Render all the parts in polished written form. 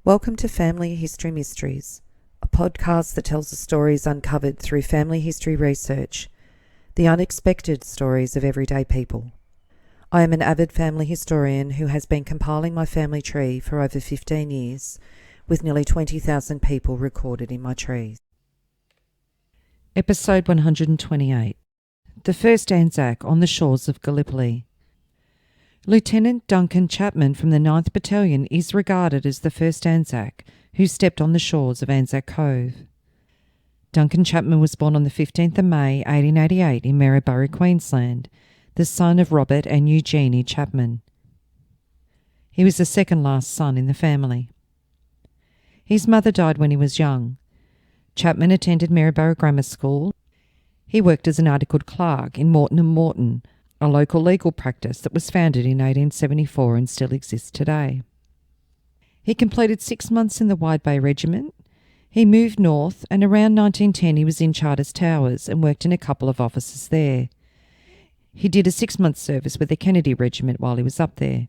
Welcome to Family History Mysteries, a podcast that tells the stories uncovered through family history research, the unexpected stories of everyday people. I am an avid family historian who has been compiling my family tree for over 15 years, with nearly 20,000 people recorded in my trees. Episode 128. The first ANZAC on the shores of Gallipoli. Lieutenant Duncan Chapman from the 9th Battalion is regarded as the first ANZAC who stepped on the shores of ANZAC Cove. Duncan Chapman was born on the 15th of May 1888 in Maryborough, Queensland, the son of Robert and Eugenie Chapman. He was the second last son in the family. His mother died when he was young. Chapman attended Maryborough Grammar School. He worked as an articled clerk in Morton & Morton, a local legal practice that was founded in 1874 and still exists today. He completed 6 months in the Wide Bay Regiment. He moved north, and around 1910 he was in Charters Towers and worked in a couple of offices there. He did a 6-month service with the Kennedy Regiment while he was up there.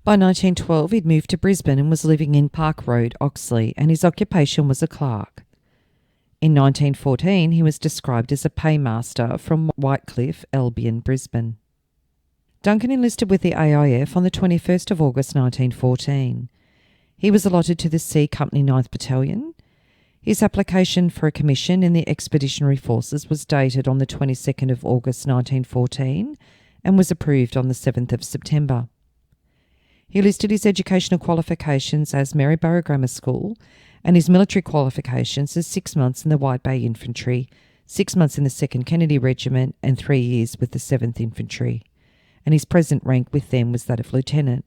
By 1912 he'd moved to Brisbane and was living in Park Road, Oxley, and his occupation was a clerk. In 1914, he was described as a paymaster from Whitecliff, Albion, Brisbane. Duncan enlisted with the AIF on the 21st of August 1914. He was allotted to the C Company 9th Battalion. His application for a commission in the Expeditionary Forces was dated on the 22nd of August 1914 and was approved on the 7th of September. He listed his educational qualifications as Maryborough Grammar School and his military qualifications as 6 months in the Wide Bay Infantry, 6 months in the 2nd Kennedy Regiment and 3 years with the 7th Infantry, and his present rank with them was that of lieutenant.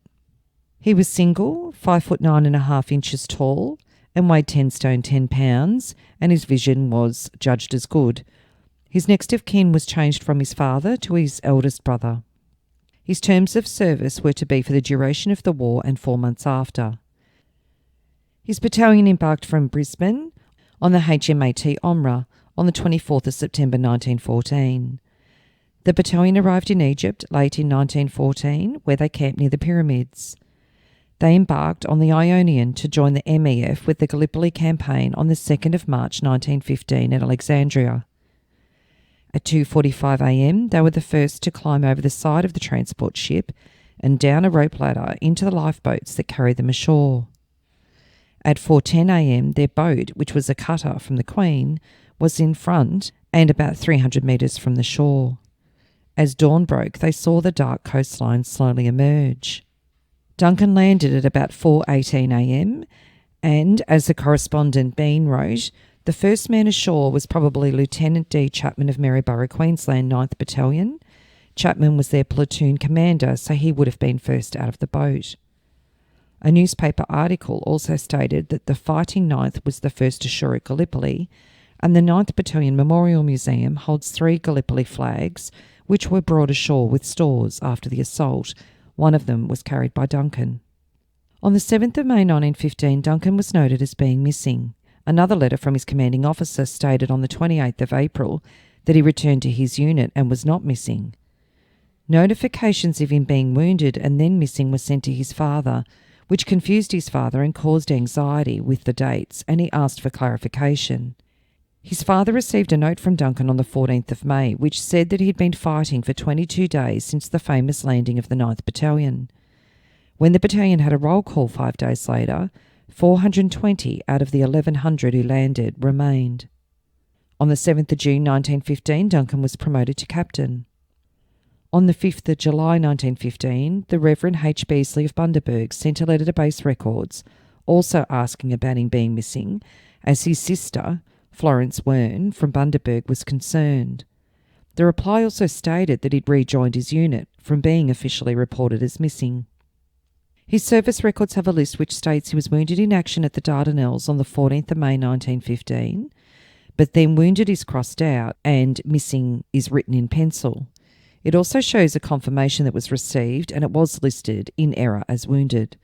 He was single, 5'9.5" tall, and weighed 10 stone 10 pounds, and his vision was judged as good. His next of kin was changed from his father to his eldest brother. His terms of service were to be for the duration of the war and 4 months after. His battalion embarked from Brisbane on the HMAT Omra on the 24th of September 1914. The battalion arrived in Egypt late in 1914, where they camped near the pyramids. They embarked on the Ionian to join the MEF with the Gallipoli campaign on the 2nd of March 1915 at Alexandria. At 2:45 a.m, they were the first to climb over the side of the transport ship and down a rope ladder into the lifeboats that carried them ashore. At 4:10 a.m, their boat, which was a cutter from the Queen, was in front and about 300 metres from the shore. As dawn broke, they saw the dark coastline slowly emerge. Duncan landed at about 4:18 a.m, and, as the correspondent Bean wrote, the first man ashore was probably Lieutenant D. Chapman of Maryborough, Queensland 9th Battalion. Chapman was their platoon commander, so he would have been first out of the boat. A newspaper article also stated that the Fighting 9th was the first ashore at Gallipoli, and the 9th Battalion Memorial Museum holds 3 Gallipoli flags which were brought ashore with stores after the assault. One of them was carried by Duncan. On the 7th of May 1915, Duncan was noted as being missing. Another letter from his commanding officer stated on the 28th of April that he returned to his unit and was not missing. Notifications of him being wounded and then missing were sent to his father, which confused his father and caused anxiety with the dates, and he asked for clarification. His father received a note from Duncan on the 14th of May, which said that he had been fighting for 22 days since the famous landing of the 9th Battalion. When the battalion had a roll call 5 days later, 420 out of the 1,100 who landed remained. On the 7th of June 1915, Duncan was promoted to captain. On the 5th of July 1915, the Reverend H. Beasley of Bundaberg sent a letter to Base Records, also asking about him being missing, as his sister, Florence Wern, from Bundaberg, was concerned. The reply also stated that he'd rejoined his unit from being officially reported as missing. His service records have a list which states he was wounded in action at the Dardanelles on the 14th of May 1915, but then wounded is crossed out and missing is written in pencil. It also shows a confirmation that was received, and it was listed in error as wounded.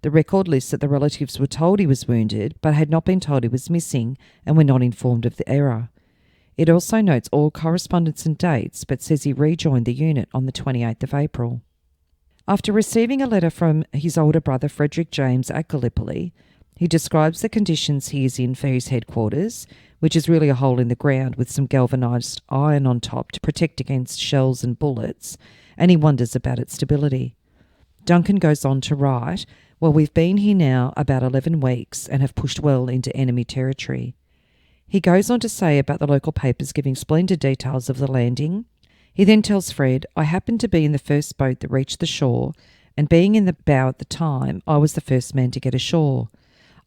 The record lists that the relatives were told he was wounded but had not been told he was missing and were not informed of the error. It also notes all correspondence and dates but says he rejoined the unit on the 28th of April. After receiving a letter from his older brother Frederick James at Gallipoli, he describes the conditions he is in for his headquarters, which is really a hole in the ground with some galvanised iron on top to protect against shells and bullets, and he wonders about its stability. Duncan goes on to write, "Well, we've been here now about 11 weeks and have pushed well into enemy territory." He goes on to say about the local papers giving splendid details of the landing. He then tells Fred, "I happened to be in the first boat that reached the shore, and being in the bow at the time, I was the first man to get ashore.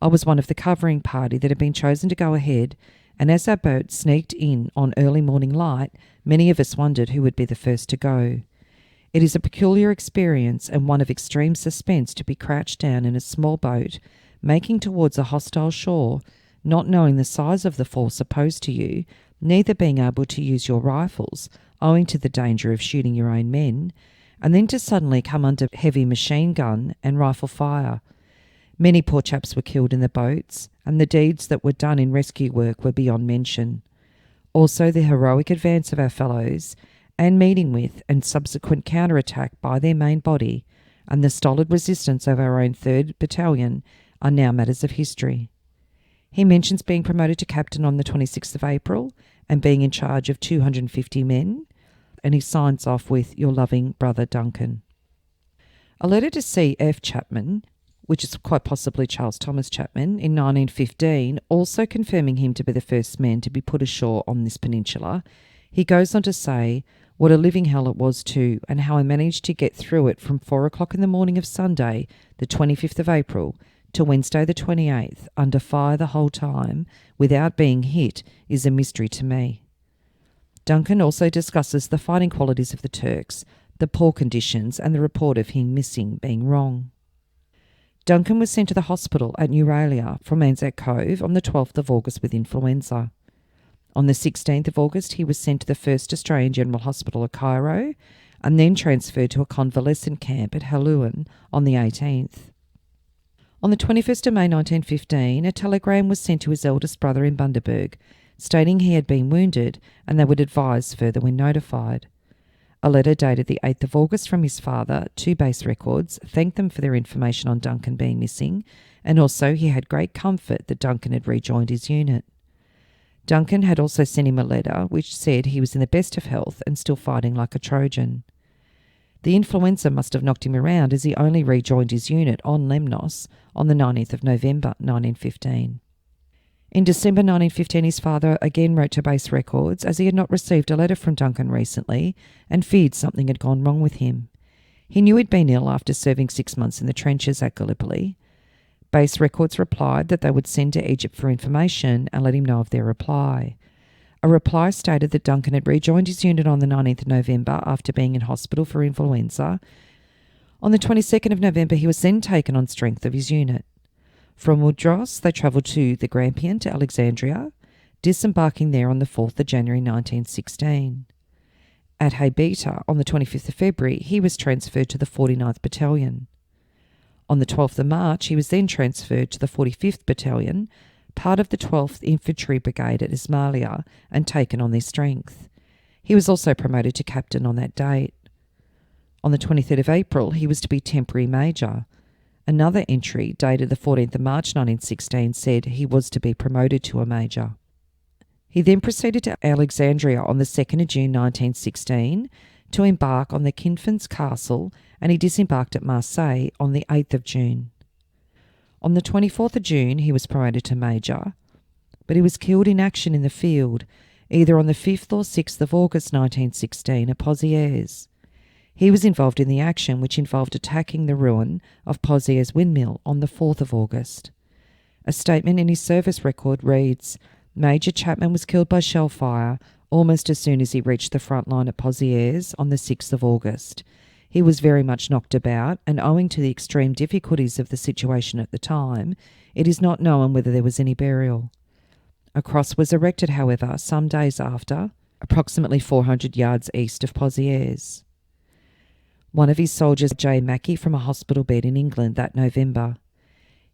I was one of the covering party that had been chosen to go ahead, and as our boat sneaked in on early morning light, many of us wondered who would be the first to go. It is a peculiar experience and one of extreme suspense to be crouched down in a small boat, making towards a hostile shore, not knowing the size of the force opposed to you, neither being able to use your rifles, owing to the danger of shooting your own men, and then to suddenly come under heavy machine gun and rifle fire. Many poor chaps were killed in the boats, and the deeds that were done in rescue work were beyond mention. Also the heroic advance of our fellows, and meeting with and subsequent counterattack by their main body, and the stolid resistance of our own 3rd Battalion are now matters of history." He mentions being promoted to captain on the 26th of April and being in charge of 250 men, and he signs off with "Your loving brother Duncan." A letter to C.F. Chapman, which is quite possibly Charles Thomas Chapman, in 1915, also confirming him to be the first man to be put ashore on this peninsula. He goes on to say, "What a living hell it was too, and how I managed to get through it from 4 o'clock in the morning of Sunday, the 25th of April, to Wednesday the 28th, under fire the whole time, without being hit, is a mystery to me." Duncan also discusses the fighting qualities of the Turks, the poor conditions, and the report of him missing being wrong. Duncan was sent to the hospital at Euralia from ANZAC Cove on the 12th of August with influenza. On the 16th of August, he was sent to the 1st Australian General Hospital at Cairo, and then transferred to a convalescent camp at Halluin on the 18th. On the 21st of May 1915, a telegram was sent to his eldest brother in Bundaberg, stating he had been wounded and they would advise further when notified. A letter dated the 8th of August from his father to Base Records thanked them for their information on Duncan being missing, and also he had great comfort that Duncan had rejoined his unit. Duncan had also sent him a letter which said he was in the best of health and still fighting like a Trojan. The influenza must have knocked him around, as he only rejoined his unit on Lemnos on the 19th of November 1915. In December 1915, his father again wrote to Base Records, as he had not received a letter from Duncan recently and feared something had gone wrong with him. He knew he'd been ill after serving 6 months in the trenches at Gallipoli. Base Records replied that they would send to Egypt for information and let him know of their reply. A reply stated that Duncan had rejoined his unit on the 19th of November after being in hospital for influenza. On the 22nd of November, he was then taken on strength of his unit. From Mudros, they travelled to the Grampian to Alexandria, disembarking there on the 4th of January 1916. At Haybeta, on the 25th of February, he was transferred to the 49th Battalion. On the 12th of March, he was then transferred to the 45th Battalion, part of the 12th Infantry Brigade at Ismailia, and taken on their strength. He was also promoted to captain on that date. On the 23rd of April, he was to be temporary major. Another entry, dated the 14th of March 1916, said he was to be promoted to a major. He then proceeded to Alexandria on the 2nd of June 1916 to embark on the Kinfins Castle, and he disembarked at Marseille on the 8th of June. On the 24th of June, he was promoted to major, but he was killed in action in the field, either on the 5th or 6th of August 1916 at Pozieres. He was involved in the action, which involved attacking the ruin of Pozieres Windmill on the 4th of August. A statement in his service record reads, "Major Chapman was killed by shell fire almost as soon as he reached the front line at Pozieres on the 6th of August. He was very much knocked about, and owing to the extreme difficulties of the situation at the time, it is not known whether there was any burial. A cross was erected, however, some days after, approximately 400 yards east of Pozieres." One of his soldiers, J. Mackey, from a hospital bed in England that November.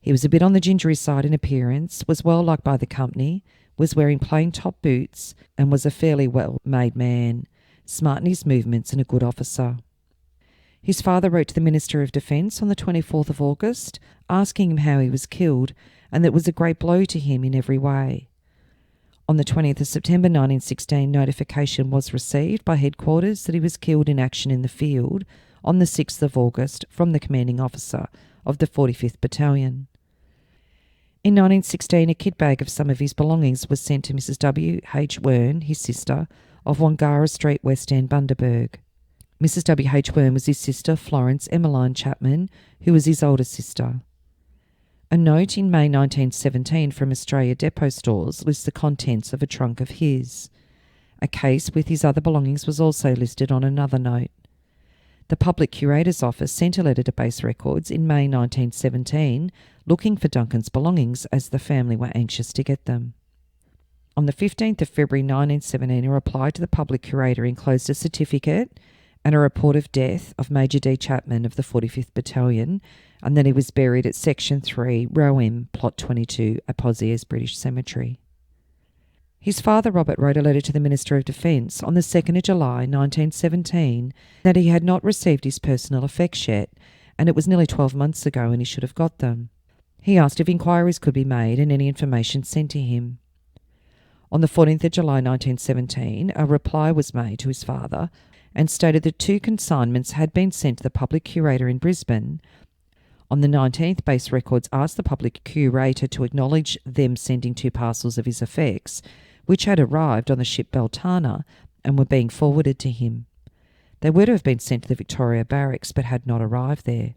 He was a bit on the gingery side in appearance, was well liked by the company, was wearing plain top boots, and was a fairly well-made man, smart in his movements and a good officer. His father wrote to the Minister of Defence on the 24th of August, asking him how he was killed, and that it was a great blow to him in every way. On the 20th of September 1916, notification was received by headquarters that he was killed in action in the field on the 6th of August from the commanding officer of the 45th Battalion. In 1916, a kit bag of some of his belongings was sent to Mrs. W. H. Wern, his sister, of Wangara Street, West End, Bundaberg. Mrs. W. H. Wern was his sister, Florence Emmeline Chapman, who was his older sister. A note in May 1917 from Australia Depot Stores lists the contents of a trunk of his. A case with his other belongings was also listed on another note. The Public Curator's Office sent a letter to Base Records in May 1917 looking for Duncan's belongings as the family were anxious to get them. On the 15th of February 1917, a reply to the Public Curator enclosed a certificate and a report of death of Major D. Chapman of the 45th Battalion, and that he was buried at Section 3, Row M, Plot 22, Apoziers British Cemetery. His father, Robert, wrote a letter to the Minister of Defence on the 2nd of July 1917 that he had not received his personal effects yet, and it was nearly 12 months ago and he should have got them. He asked if inquiries could be made and any information sent to him. On the 14th of July 1917, a reply was made to his father and stated that 2 consignments had been sent to the Public Curator in Brisbane. On the 19th, Base Records asked the Public Curator to acknowledge them sending 2 parcels of his effects, which had arrived on the ship Beltana and were being forwarded to him. They were to have been sent to the Victoria Barracks but had not arrived there.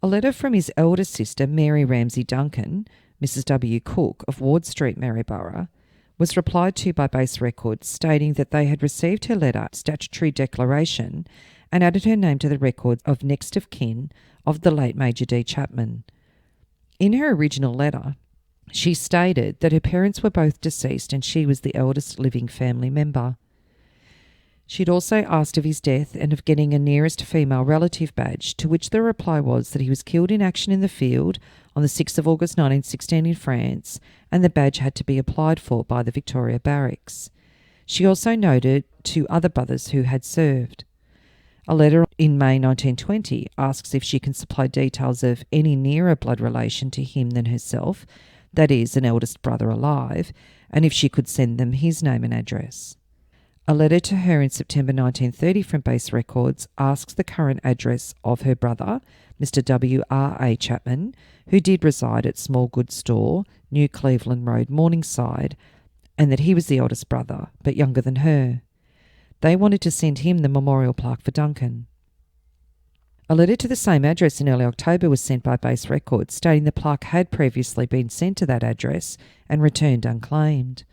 A letter from his elder sister, Mary Ramsay Duncan, Mrs. W. Cook of Ward Street, Maryborough, was replied to by Base Records stating that they had received her letter statutory declaration and added her name to the records of next of kin of the late Major D. Chapman. In her original letter, she stated that her parents were both deceased and she was the eldest living family member. She had also asked of his death and of getting a nearest female relative badge, to which the reply was that he was killed in action in the field on the 6th of August 1916 in France, and the badge had to be applied for by the Victoria Barracks. She also noted 2 other brothers who had served. A letter in May 1920 asks if she can supply details of any nearer blood relation to him than herself, that is, an eldest brother alive, and if she could send them his name and address. A letter to her in September 1930 from Base Records asks the current address of her brother, Mr. W.R.A. Chapman, who did reside at Small Goods Store, New Cleveland Road, Morningside, and that he was the eldest brother, but younger than her. They wanted to send him the memorial plaque for Duncan. A letter to the same address in early October was sent by Base Records, stating the plaque had previously been sent to that address and returned unclaimed.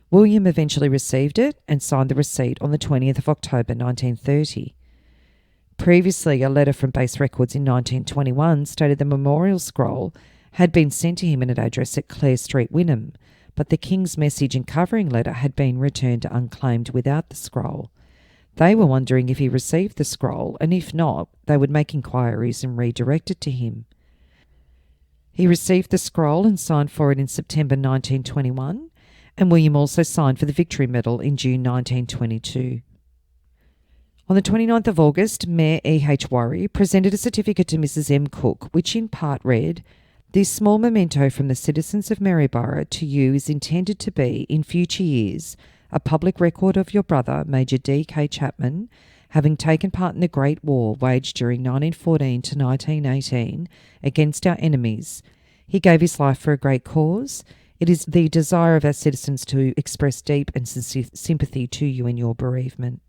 William eventually received it and signed the receipt on the 20th of October 1930. Previously, a letter from Base Records in 1921 stated the memorial scroll had been sent to him at an address at Clare Street, Wynnum, but the King's message and covering letter had been returned unclaimed without the scroll. They were wondering if he received the scroll, and if not, they would make inquiries and redirect it to him. He received the scroll and signed for it in September 1921, and William also signed for the Victory Medal in June 1922. On the 29th of August, Mayor E.H. Worry presented a certificate to Mrs. M. Cook, which in part read, "This small memento from the citizens of Maryborough to you is intended to be, in future years, a public record of your brother, Major D.K. Chapman, having taken part in the Great War waged during 1914 to 1918 against our enemies. He gave his life for a great cause. It is the desire of our citizens to express deep and sincere sympathy to you in your bereavement."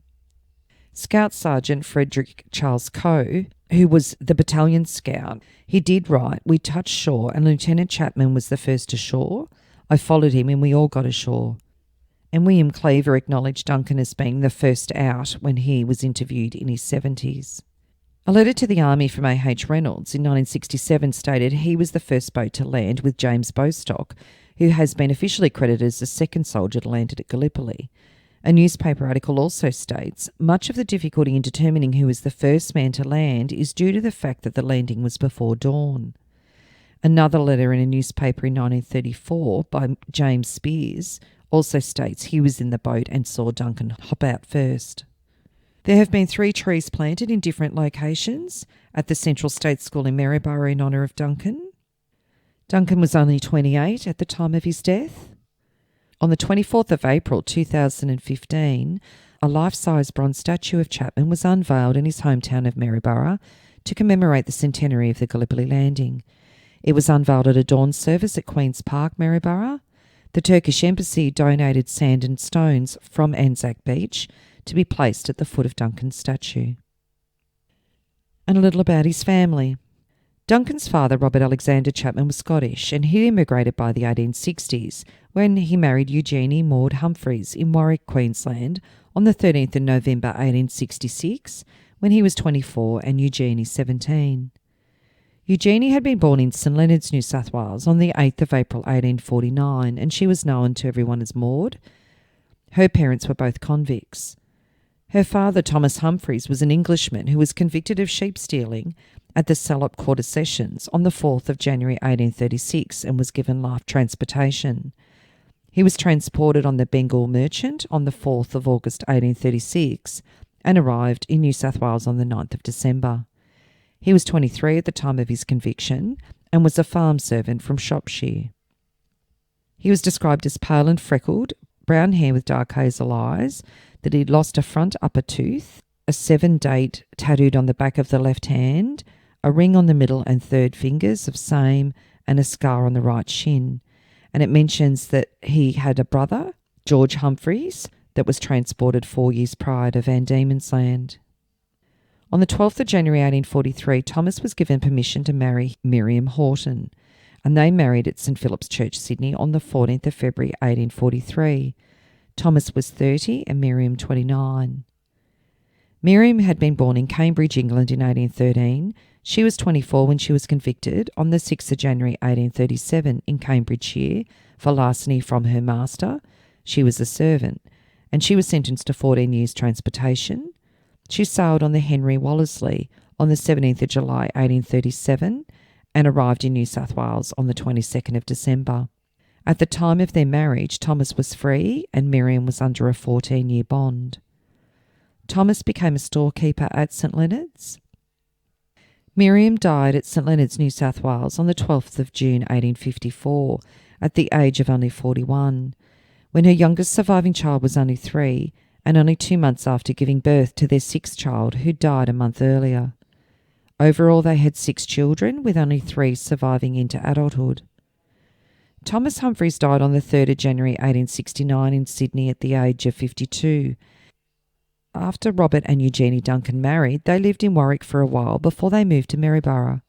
Scout Sergeant Frederick Charles Coe, who was the battalion scout, he did write, "We touched shore and Lieutenant Chapman was the first ashore. I followed him and we all got ashore." And William Cleaver acknowledged Duncan as being the first out when he was interviewed in his 70s. A letter to the Army from A.H. Reynolds in 1967 stated he was the first boat to land with James Bostock, who has been officially credited as the second soldier to land at Gallipoli. A newspaper article also states, "Much of the difficulty in determining who was the first man to land is due to the fact that the landing was before dawn." Another letter in a newspaper in 1934 by James Spears also states he was in the boat and saw Duncan hop out first. There have been 3 trees planted in different locations at the Central State School in Maryborough in honour of Duncan. Duncan was only 28 at the time of his death. On the 24th of April 2015, a life-size bronze statue of Chapman was unveiled in his hometown of Maryborough to commemorate the centenary of the Gallipoli landing. It was unveiled at a dawn service at Queen's Park, Maryborough. The Turkish Embassy donated sand and stones from ANZAC Beach to be placed at the foot of Duncan's statue. And a little about his family. Duncan's father, Robert Alexander Chapman, was Scottish, and he immigrated by the 1860s when he married Eugenie Maud Humphreys in Warwick, Queensland on the 13th of November 1866 when he was 24 and Eugenie 17. Eugenie had been born in St Leonards, New South Wales on the 8th of April 1849, and she was known to everyone as Maud. Her parents were both convicts. Her father, Thomas Humphreys, was an Englishman who was convicted of sheep stealing at the Salop Quarter Sessions on the 4th of January 1836 and was given life transportation. He was transported on the Bengal Merchant on the 4th of August 1836 and arrived in New South Wales on the 9th of December. He was 23 at the time of his conviction and was a farm servant from Shropshire. He was described as pale and freckled, brown hair with dark hazel eyes, that he'd lost a front upper tooth, a 7-date tattooed on the back of the left hand, a ring on the middle and third fingers of same, and a scar on the right shin. And it mentions that he had a brother, George Humphreys, that was transported 4 years prior to Van Diemen's Land. On the 12th of January 1843, Thomas was given permission to marry Miriam Horton, and they married at St Philip's Church, Sydney on the 14th of February 1843. Thomas was 30 and Miriam 29. Miriam had been born in Cambridge, England in 1813. She was 24 when she was convicted on the 6th of January 1837 in Cambridgeshire for larceny from her master. She was a servant, and she was sentenced to 14 years transportation. She sailed on the Henry Wallesley on the 17th of July 1837 and arrived in New South Wales on the 22nd of December. At the time of their marriage, Thomas was free and Miriam was under a 14-year bond. Thomas became a storekeeper at St Leonards. Miriam died at St Leonards, New South Wales on the 12th of June 1854 at the age of only 41, when her youngest surviving child was only 3 and only 2 months after giving birth to their 6th child, who died a month earlier. Overall, they had 6 children, with only 3 surviving into adulthood. Thomas Humphreys died on the 3rd of January 1869 in Sydney at the age of 52. After Robert and Eugenie Duncan married, they lived in Warwick for a while before they moved to Maryborough.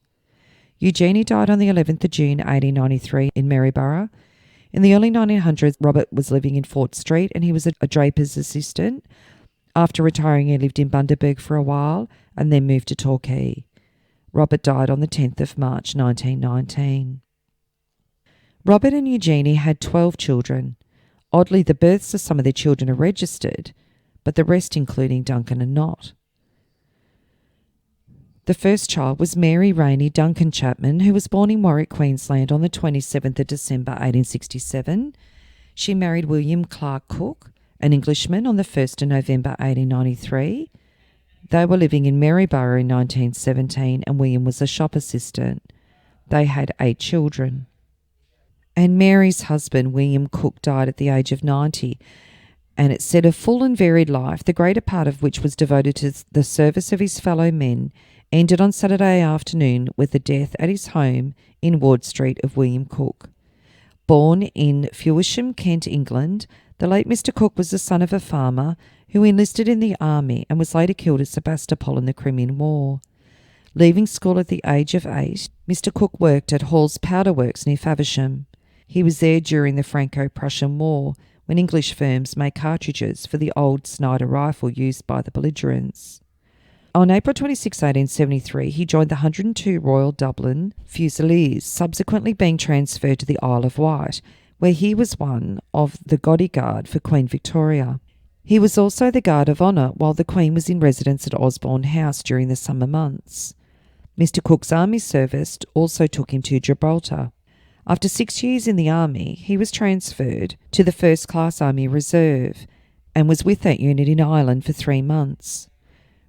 Eugenie died on the 11th of June 1893 in Maryborough. In the early 1900s, Robert was living in Fort Street and he was a draper's assistant. After retiring, he lived in Bundaberg for a while and then moved to Torquay. Robert died on the 10th of March 1919. Robert and Eugenie had 12 children. Oddly, the births of some of their children are registered, but the rest, including Duncan, are not. The first child was Mary Rainey Duncan Chapman, who was born in Warwick, Queensland on the 27th of December 1867. She married William Clark Cook, an Englishman, on the 1st of November 1893. They were living in Maryborough in 1917 and William was a shop assistant. They had 8 children. And Mary's husband, William Cook, died at the age of 90, and it said a full and varied life, the greater part of which was devoted to the service of his fellow men, ended on Saturday afternoon with the death at his home in Ward Street of William Cook. Born in Fewisham, Kent, England, the late Mr. Cook was the son of a farmer who enlisted in the army and was later killed at Sebastopol in the Crimean War. Leaving school at the age of 8, Mr. Cook worked at Hall's Powder Works near Faversham. He was there during the Franco-Prussian War, when English firms made cartridges for the old Snider rifle used by the belligerents. On April 26, 1873, he joined the 102 Royal Dublin Fusiliers, subsequently being transferred to the Isle of Wight, where he was one of the bodyguard for Queen Victoria. He was also the guard of honour while the Queen was in residence at Osborne House during the summer months. Mr. Cook's army service also took him to Gibraltar. After 6 years in the army, he was transferred to the First Class Army Reserve and was with that unit in Ireland for 3 months.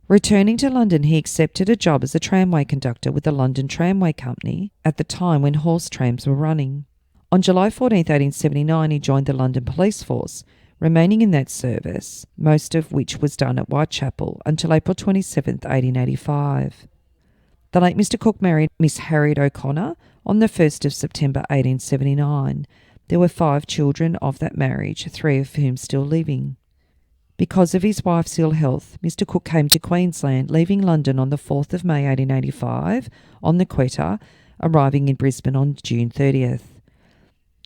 Returning to London, he accepted a job as a tramway conductor with the London Tramway Company at the time when horse trams were running. On July 14, 1879, he joined the London Police Force, remaining in that service, most of which was done at Whitechapel, until April 27, 1885. The late Mr. Cook married Miss Harriet O'Connor on the 1st of September 1879. There were 5 children of that marriage, 3 of whom still living. Because of his wife's ill health, Mr. Cook came to Queensland, leaving London on the 4th of May 1885 on the Quetta, arriving in Brisbane on June 30th.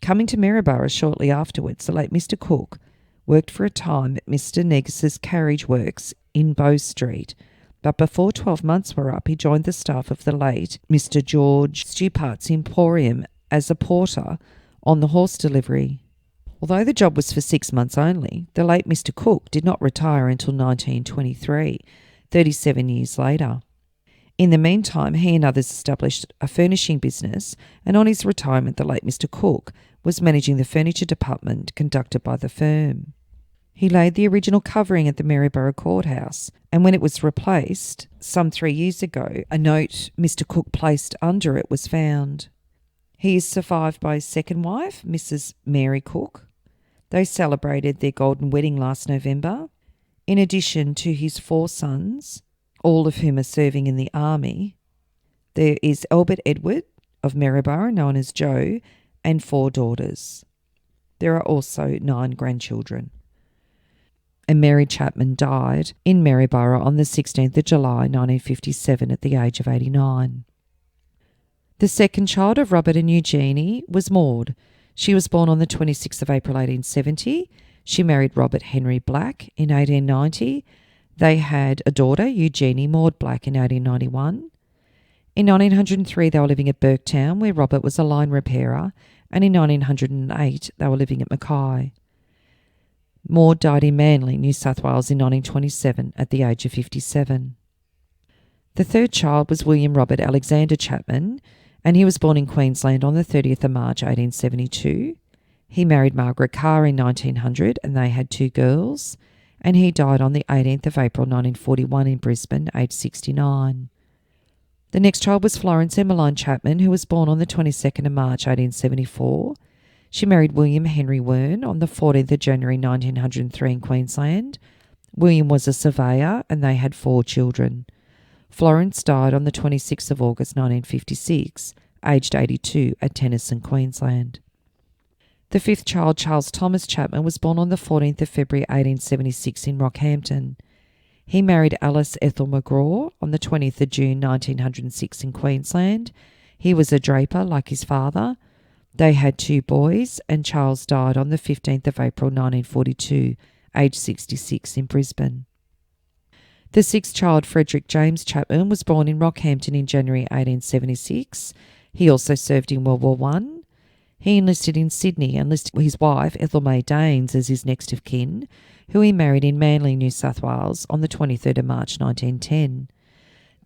Coming to Maryborough shortly afterwards, the late Mr. Cook worked for a time at Mr. Negus's carriage works in Bow Street, but before 12 months were up, he joined the staff of the late Mr. George Stupart's Emporium as a porter on the horse delivery. Although the job was for 6 months only, the late Mr. Cook did not retire until 1923, 37 years later. In the meantime, he and others established a furnishing business, and on his retirement, the late Mr. Cook was managing the furniture department conducted by the firm. He laid the original covering at the Maryborough Courthouse, and when it was replaced, some 3 years ago, a note Mr. Cook placed under it was found. He is survived by his second wife, Mrs. Mary Cook. They celebrated their golden wedding last November. In addition to his 4 sons, all of whom are serving in the army, there is Albert Edward of Maryborough, known as Joe, and 4 daughters. There are also 9 grandchildren. And Mary Chapman died in Maryborough on the 16th of July 1957 at the age of 89. The second child of Robert and Eugenie was Maud. She was born on the 26th of April 1870. She married Robert Henry Black in 1890. They had a daughter, Eugenie Maud Black, in 1891. In 1903, they were living at Burketown, where Robert was a line repairer, and in 1908, they were living at Mackay. Maud died in Manly, New South Wales in 1927 at the age of 57. The third child was William Robert Alexander Chapman, and he was born in Queensland on the 30th of March 1872. He married Margaret Carr in 1900 and they had 2 girls, and he died on the 18th of April 1941 in Brisbane, aged 69. The next child was Florence Emmeline Chapman, who was born on the 22nd of March 1874. She married William Henry Wern on the 14th of January 1903 in Queensland. William was a surveyor and they had 4 children. Florence died on the 26th of August 1956, aged 82, at Tennyson, Queensland. The 5th child, Charles Thomas Chapman, was born on the 14th of February 1876 in Rockhampton. He married Alice Ethel McGraw on the 20th of June 1906 in Queensland. He was a draper like his father. They had 2 boys, and Charles died on the 15th of April 1942, aged 66, in Brisbane. The 6th child, Frederick James Chapman, was born in Rockhampton in January 1876. He also served in World War I. He enlisted in Sydney and listed his wife, Ethel May Daines, as his next of kin, who he married in Manly, New South Wales, on the 23rd of March 1910.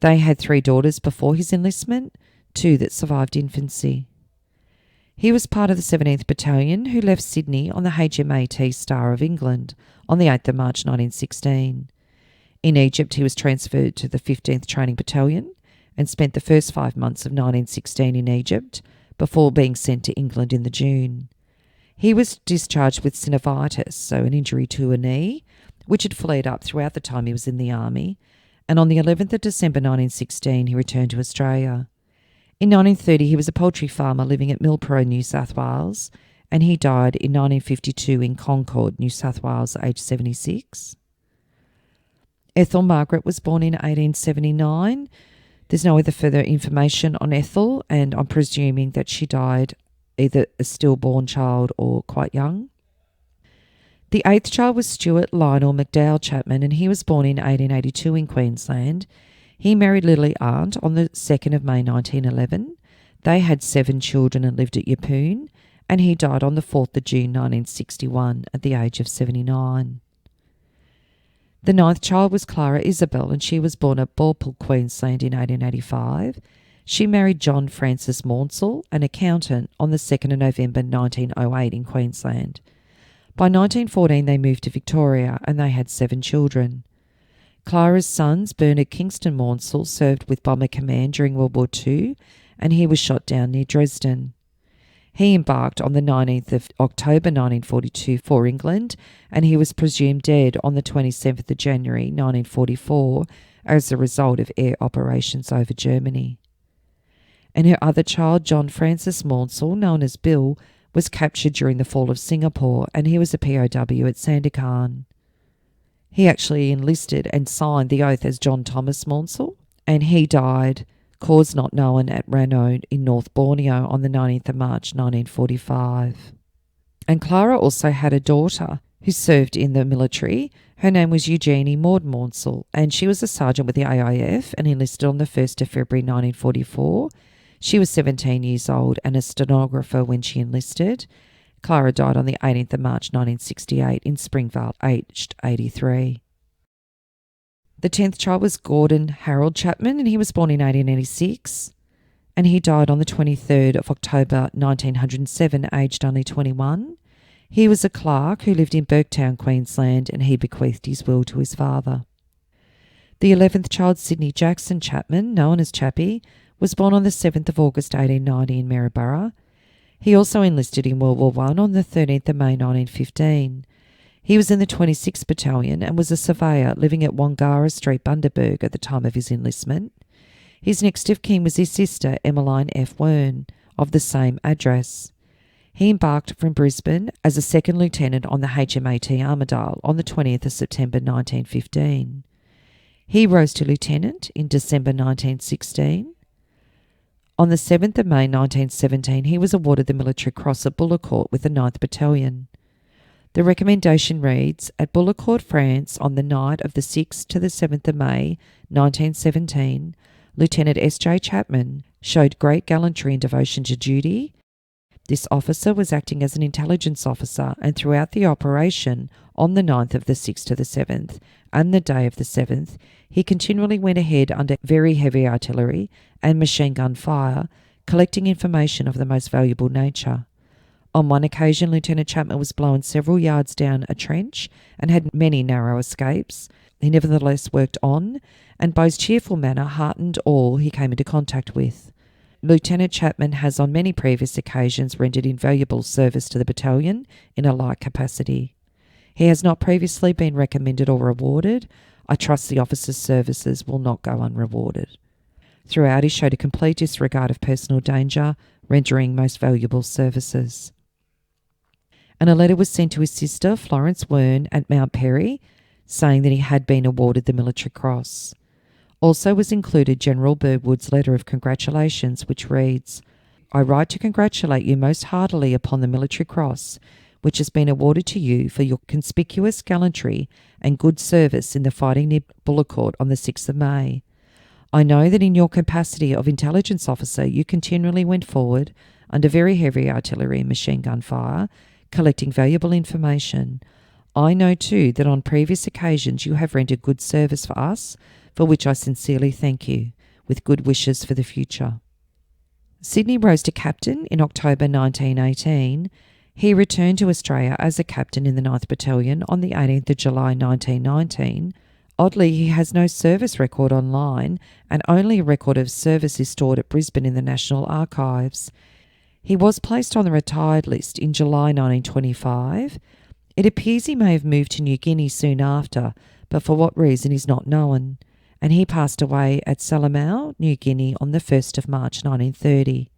They had 3 daughters before his enlistment, 2 that survived infancy. He was part of the 17th Battalion, who left Sydney on the HMAT Star of England on the 8th of March 1916. In Egypt, he was transferred to the 15th Training Battalion and spent the first 5 months of 1916 in Egypt before being sent to England in the June. He was discharged with synovitis, so an injury to a knee, which had flared up throughout the time he was in the army, and on the 11th of December 1916 he returned to Australia. In 1930 he was a poultry farmer living at Milporo, New South Wales, and he died in 1952 in Concord, New South Wales, aged 76. Ethel Margaret was born in 1879. There's no other further information on Ethel, and I'm presuming that she died either a stillborn child or quite young. The 8th child was Stuart Lionel McDowell Chapman, and he was born in 1882 in Queensland. He married Lily Arndt on the 2nd of May 1911. They had 7 children and lived at Yeppoon, and he died on the 4th of June 1961 at the age of 79. The 9th child was Clara Isabel, and she was born at Balpole, Queensland in 1885. She married John Francis Maunsell, an accountant, on the 2nd of November 1908 in Queensland. By 1914 they moved to Victoria and they had 7 children. Clara's sons, Bernard Kingston Maunsell, served with Bomber Command during World War II, and he was shot down near Dresden. He embarked on the 19th of October 1942 for England, and he was presumed dead on the 27th of January 1944 as a result of air operations over Germany. And her other child, John Francis Maunsell, known as Bill, was captured during the fall of Singapore, and he was a POW at Sandakan. He actually enlisted and signed the oath as John Thomas Maunsell, and he died, cause not known, at Ranno in North Borneo on the 19th of March 1945. And Clara also had a daughter who served in the military. Her name was Eugenie Maud Maunsell, and she was a sergeant with the AIF and enlisted on the 1st of February 1944. She was 17 years old and a stenographer when she enlisted. Clara died on the 18th of March 1968 in Springvale, aged 83. The 10th child was Gordon Harold Chapman, and he was born in 1886, and he died on the 23rd of October 1907, aged only 21. He was a clerk who lived in Burketown, Queensland, and he bequeathed his will to his father. The 11th child, Sydney Jackson Chapman, known as Chappie, was born on the 7th of August 1890 in Maryborough. He also enlisted in World War I on the 13th of May 1915. He was in the 26th Battalion and was a surveyor living at Wangara Street, Bundaberg, at the time of his enlistment. His next of kin was his sister, Emmeline F. Wern, of the same address. He embarked from Brisbane as a second lieutenant on the HMAT Armidale on the 20th of September 1915. He rose to lieutenant in December 1916. On the 7th of May 1917, he was awarded the Military Cross at Bullecourt with the 9th Battalion. The recommendation reads, at Bullecourt, France, on the night of the 6th to the 7th of May 1917, Lieutenant S.J. Chapman showed great gallantry and devotion to duty. This officer was acting as an intelligence officer, and throughout the operation on the 9th of the 6th to the 7th and the day of the 7th, he continually went ahead under very heavy artillery and machine gun fire, collecting information of the most valuable nature. On one occasion, Lieutenant Chapman was blown several yards down a trench and had many narrow escapes. He nevertheless worked on, and by his cheerful manner heartened all he came into contact with. Lieutenant Chapman has on many previous occasions rendered invaluable service to the battalion in a like capacity. He has not previously been recommended or rewarded. I trust the officer's services will not go unrewarded. Throughout, he showed a complete disregard of personal danger, rendering most valuable services. And a letter was sent to his sister, Florence Wern, at Mount Perry, saying that he had been awarded the Military Cross. Also was included General Birdwood's letter of congratulations, which reads, I write to congratulate you most heartily upon the Military Cross, which has been awarded to you for your conspicuous gallantry and good service in the fighting near Bullecourt on the 6th of May. I know that in your capacity of intelligence officer you continually went forward under very heavy artillery and machine gun fire, collecting valuable information. I know too that on previous occasions you have rendered good service for us, for which I sincerely thank you, with good wishes for the future. Sydney rose to captain in October 1918. He returned to Australia as a captain in the 9th Battalion on the 18th of July 1919. Oddly, he has no service record online, and only a record of service is stored at Brisbane in the National Archives. He was placed on the retired list in July 1925. It appears he may have moved to New Guinea soon after, but for what reason is not known, and he passed away at Salamau, New Guinea, on the 1st of March 1930.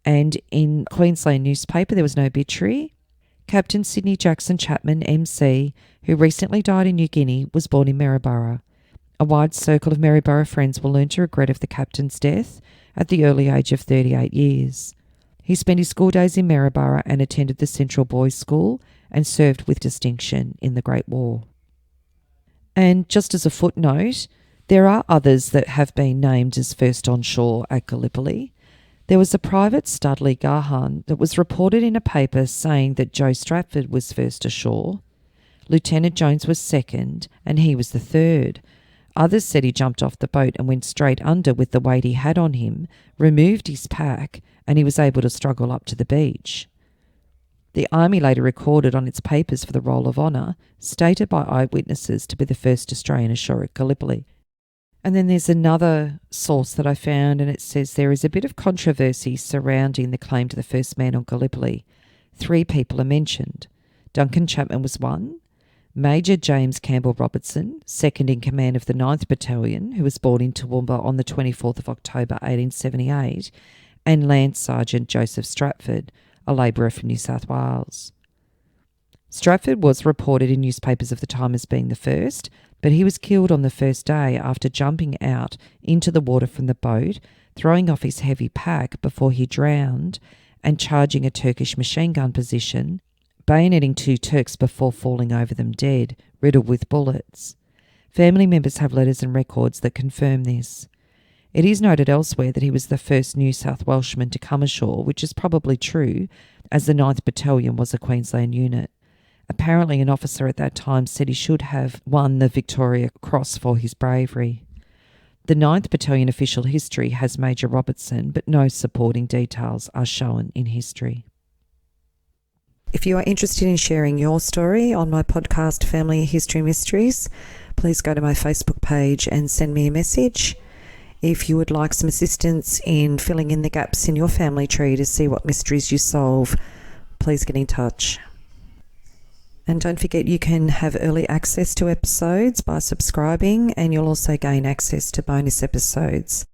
And in Queensland newspaper there was no obituary. Captain Sydney Jackson Chapman, MC, who recently died in New Guinea, was born in Maryborough. A wide circle of Maryborough friends will learn to regret of the captain's death at the early age of 38 years. He spent his school days in Maryborough and attended the Central Boys' School and served with distinction in the Great War. And just as a footnote, there are others that have been named as first on shore at Gallipoli. There was a private Studley Gahan that was reported in a paper saying that Joe Stratford was first ashore. Lieutenant Jones was second, and he was the third. Others said he jumped off the boat and went straight under with the weight he had on him, removed his pack, and he was able to struggle up to the beach. The Army later recorded on its papers for the Roll of Honour, stated by eyewitnesses to be the first Australian ashore at Gallipoli. And then there's another source that I found, and it says there is a bit of controversy surrounding the claim to the first man on Gallipoli. 3 people are mentioned. Duncan Chapman was one, Major James Campbell Robertson, second in command of the 9th Battalion, who was born in Toowoomba on the 24th of October 1878, and Lance Sergeant Joseph Stratford, a labourer from New South Wales. Stratford was reported in newspapers of the time as being the first, but he was killed on the first day after jumping out into the water from the boat, throwing off his heavy pack before he drowned, and charging a Turkish machine gun position, bayoneting 2 Turks before falling over them dead, riddled with bullets. Family members have letters and records that confirm this. It is noted elsewhere that he was the first New South Welshman to come ashore, which is probably true, as the 9th Battalion was a Queensland unit. Apparently, an officer at that time said he should have won the Victoria Cross for his bravery. The 9th Battalion official history has Major Robertson, but no supporting details are shown in history. If you are interested in sharing your story on my podcast, Family History Mysteries, please go to my Facebook page and send me a message. If you would like some assistance in filling in the gaps in your family tree to see what mysteries you solve, please get in touch. And don't forget, you can have early access to episodes by subscribing, and you'll also gain access to bonus episodes.